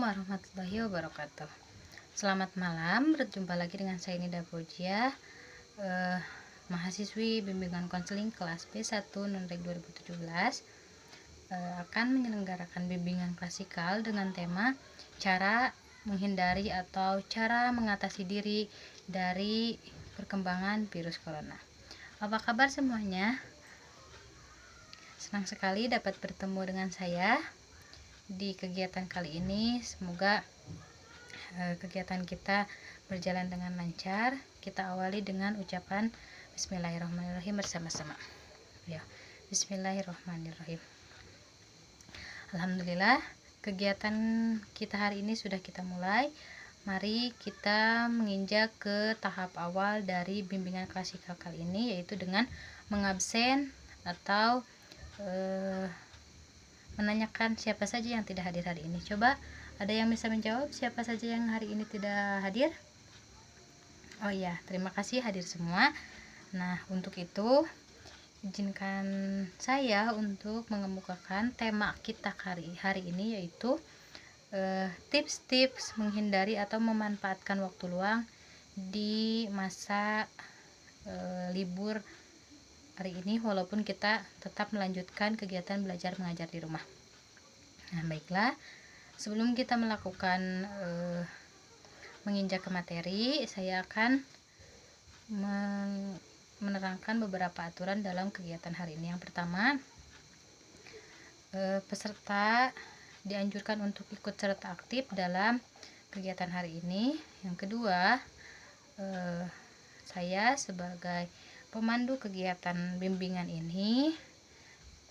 warahmatullahi wabarakatuh. Selamat malam, berjumpa lagi dengan saya Nida Fauzia, mahasiswi bimbingan konseling kelas B1 Nonreg 2017, akan menyelenggarakan bimbingan klasikal dengan tema cara menghindari atau cara mengatasi diri dari perkembangan virus corona. Apa kabar semuanya? Senang sekali dapat bertemu dengan saya di kegiatan kali ini. Semoga kegiatan kita berjalan dengan lancar. Kita awali dengan ucapan Bismillahirrahmanirrahim bersama-sama. Ya, Bismillahirrahmanirrahim. Alhamdulillah, kegiatan kita hari ini sudah kita mulai. Mari kita menginjak ke tahap awal dari bimbingan klasikal kali ini, yaitu dengan mengabsen atau menanyakan siapa saja yang tidak hadir hari ini. Coba ada yang bisa menjawab siapa saja yang hari ini tidak hadir? Oh iya, terima kasih hadir semua. Nah, untuk itu izinkan saya untuk mengemukakan tema kita hari ini, yaitu tips-tips menghindari atau memanfaatkan waktu luang di masa libur hari ini, walaupun kita tetap melanjutkan kegiatan belajar mengajar di rumah. Nah, baiklah, sebelum kita melakukan menginjak ke materi, saya akan menerangkan beberapa aturan dalam kegiatan hari ini. Yang pertama, peserta dianjurkan untuk ikut serta aktif dalam kegiatan hari ini. Yang kedua, saya sebagai pemandu kegiatan bimbingan ini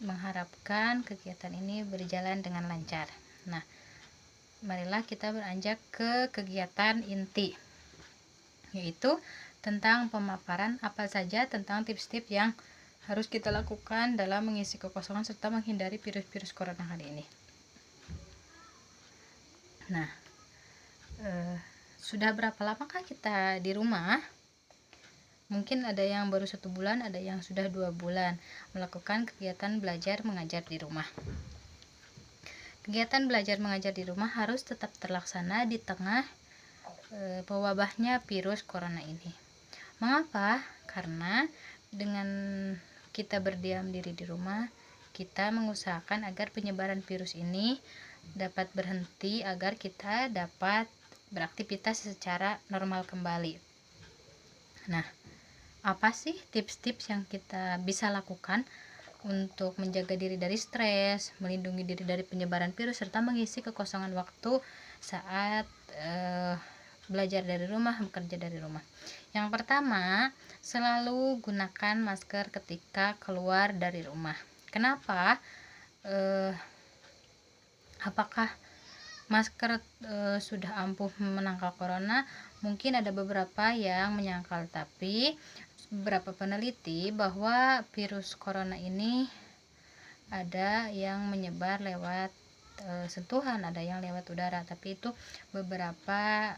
mengharapkan kegiatan ini berjalan dengan lancar. Nah, marilah kita beranjak ke kegiatan inti, yaitu tentang pemaparan apa saja tentang tips-tips yang harus kita lakukan dalam mengisi kekosongan serta menghindari virus-virus corona hari ini. Nah, sudah berapa lamakah kita di rumah? Mungkin ada yang baru 1 bulan, ada yang sudah 2 bulan melakukan kegiatan belajar mengajar di rumah. Kegiatan belajar mengajar di rumah harus tetap terlaksana di tengah pewabahnya virus corona ini. Mengapa? Karena dengan kita berdiam diri di rumah, kita mengusahakan agar penyebaran virus ini dapat berhenti, agar kita dapat beraktivitas secara normal kembali. Nah, apa sih tips-tips yang kita bisa lakukan untuk menjaga diri dari stres, melindungi diri dari penyebaran virus, serta mengisi kekosongan waktu saat belajar dari rumah, bekerja dari rumah? Yang pertama, selalu gunakan masker ketika keluar dari rumah. Kenapa? Apakah masker sudah ampuh menangkal corona? Mungkin ada beberapa yang menyangkal, tapi beberapa peneliti bahwa virus corona ini ada yang menyebar lewat sentuhan, ada yang lewat udara, tapi itu beberapa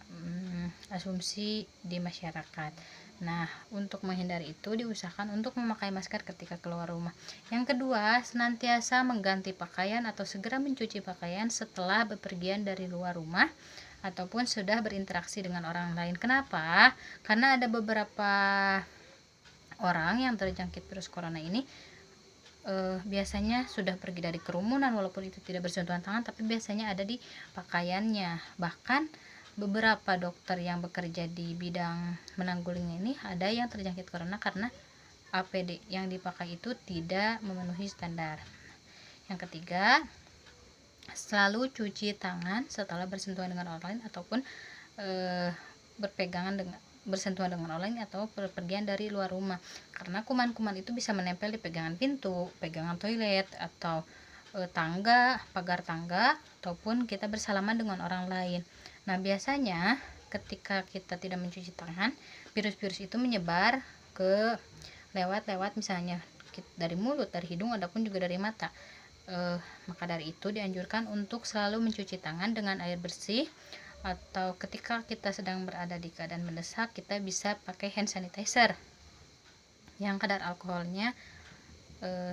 asumsi di masyarakat. Nah, untuk menghindari itu diusahakan untuk memakai masker ketika keluar rumah. Yang kedua, senantiasa mengganti pakaian atau segera mencuci pakaian setelah bepergian dari luar rumah ataupun sudah berinteraksi dengan orang lain. Kenapa? Karena ada beberapa orang yang terjangkit virus corona ini biasanya sudah pergi dari kerumunan, walaupun itu tidak bersentuhan tangan, tapi biasanya ada di pakaiannya. Bahkan beberapa dokter yang bekerja di bidang menanggulangi ini ada yang terjangkit corona karena APD yang dipakai itu tidak memenuhi standar. Yang ketiga, selalu cuci tangan setelah bersentuhan dengan orang lain ataupun bersentuhan dengan orang lain atau berpergian dari luar rumah, karena kuman-kuman itu bisa menempel di pegangan pintu, pegangan toilet, atau tangga, pagar tangga, ataupun kita bersalaman dengan orang lain. Nah, biasanya ketika kita tidak mencuci tangan, virus-virus itu menyebar ke lewat misalnya dari mulut, dari hidung, ataupun juga dari mata. Maka dari itu dianjurkan untuk selalu mencuci tangan dengan air bersih, atau ketika kita sedang berada di keadaan mendesak, kita bisa pakai hand sanitizer yang kadar alkoholnya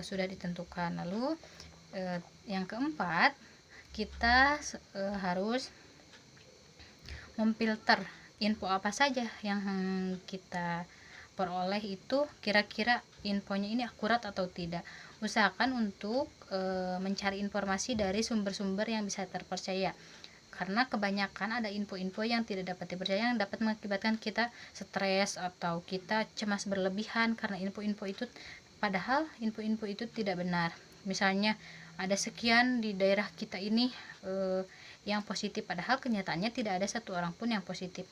sudah ditentukan. Lalu yang keempat, kita harus memfilter info apa saja yang kita peroleh itu kira-kira infonya ini akurat atau tidak. Usahakan untuk mencari informasi dari sumber-sumber yang bisa terpercaya, karena kebanyakan ada info-info yang tidak dapat dipercaya yang dapat mengakibatkan kita stres atau kita cemas berlebihan karena info-info itu, padahal info-info itu tidak benar. Misalnya ada sekian di daerah kita ini yang positif, padahal kenyataannya tidak ada satu orang pun yang positif.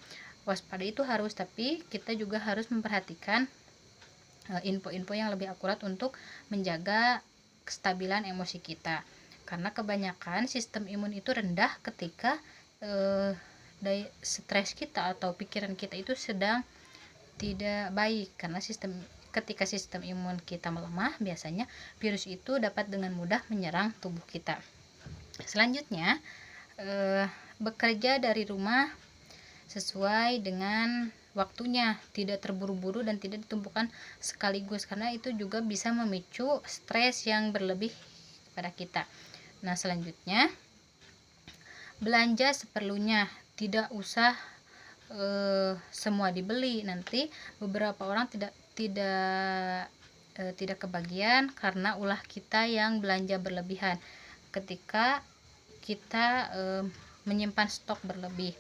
Waspada itu harus, tapi kita juga harus memperhatikan info-info yang lebih akurat untuk menjaga kestabilan emosi kita, karena kebanyakan sistem imun itu rendah ketika stres kita atau pikiran kita itu sedang tidak baik, karena ketika sistem imun kita melemah, biasanya virus itu dapat dengan mudah menyerang tubuh kita. Selanjutnya, bekerja dari rumah sesuai dengan waktunya, tidak terburu-buru dan tidak ditumpukan sekaligus, karena itu juga bisa memicu stres yang berlebih pada kita. Nah, selanjutnya, belanja seperlunya, tidak usah semua dibeli, nanti beberapa orang tidak kebagian karena ulah kita yang belanja berlebihan ketika kita menyimpan stok berlebih.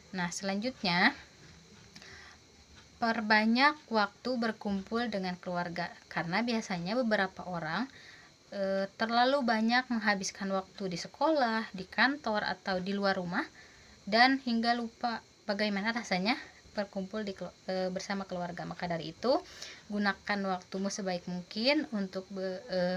Nah, selanjutnya, perbanyak waktu berkumpul dengan keluarga, karena biasanya beberapa orang terlalu banyak menghabiskan waktu di sekolah, di kantor, atau di luar rumah, dan hingga lupa bagaimana rasanya berkumpul bersama keluarga. Maka dari itu, gunakan waktumu sebaik mungkin untuk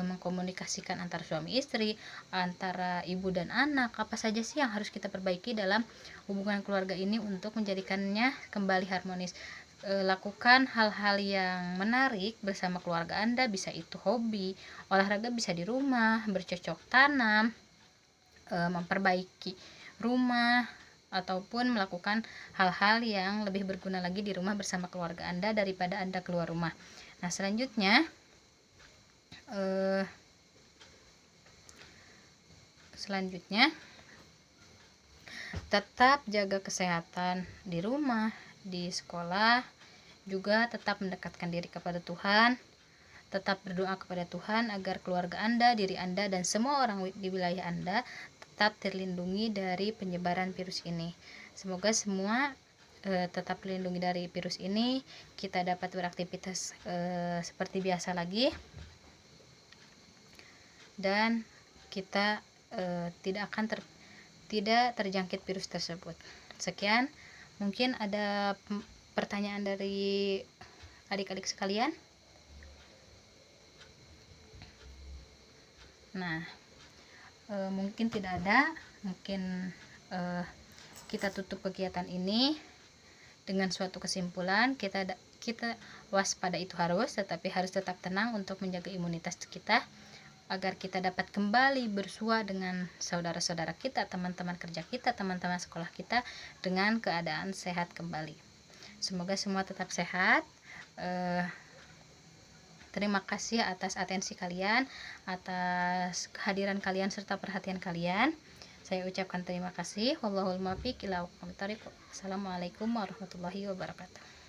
mengkomunikasikan antara suami istri, antara ibu dan anak, apa saja sih yang harus kita perbaiki dalam hubungan keluarga ini untuk menjadikannya kembali harmonis. Lakukan hal-hal yang menarik bersama keluarga Anda, bisa itu hobi, olahraga bisa di rumah, bercocok tanam, memperbaiki rumah, ataupun melakukan hal-hal yang lebih berguna lagi di rumah bersama keluarga Anda daripada Anda keluar rumah. Nah, selanjutnya tetap jaga kesehatan di rumah, di sekolah, juga tetap mendekatkan diri kepada Tuhan, tetap berdoa kepada Tuhan agar keluarga Anda, diri Anda, dan semua orang di wilayah Anda tetap terlindungi dari penyebaran virus ini. Semoga semua tetap terlindungi dari virus ini, kita dapat beraktivitas seperti biasa lagi, dan kita tidak terjangkit virus tersebut. Sekian, mungkin ada pertanyaan dari adik-adik sekalian. Nah, mungkin tidak ada, mungkin kita tutup kegiatan ini dengan suatu kesimpulan, kita waspada itu harus, tetapi harus tetap tenang untuk menjaga imunitas kita agar kita dapat kembali bersua dengan saudara-saudara kita, teman-teman kerja kita, teman-teman sekolah kita dengan keadaan sehat kembali. Semoga semua tetap sehat. Terima kasih atas atensi kalian, atas kehadiran kalian serta perhatian kalian. Saya ucapkan terima kasih. Wallahul muwaffiq ila aqwamit thoriq. Assalamualaikum warahmatullahi wabarakatuh.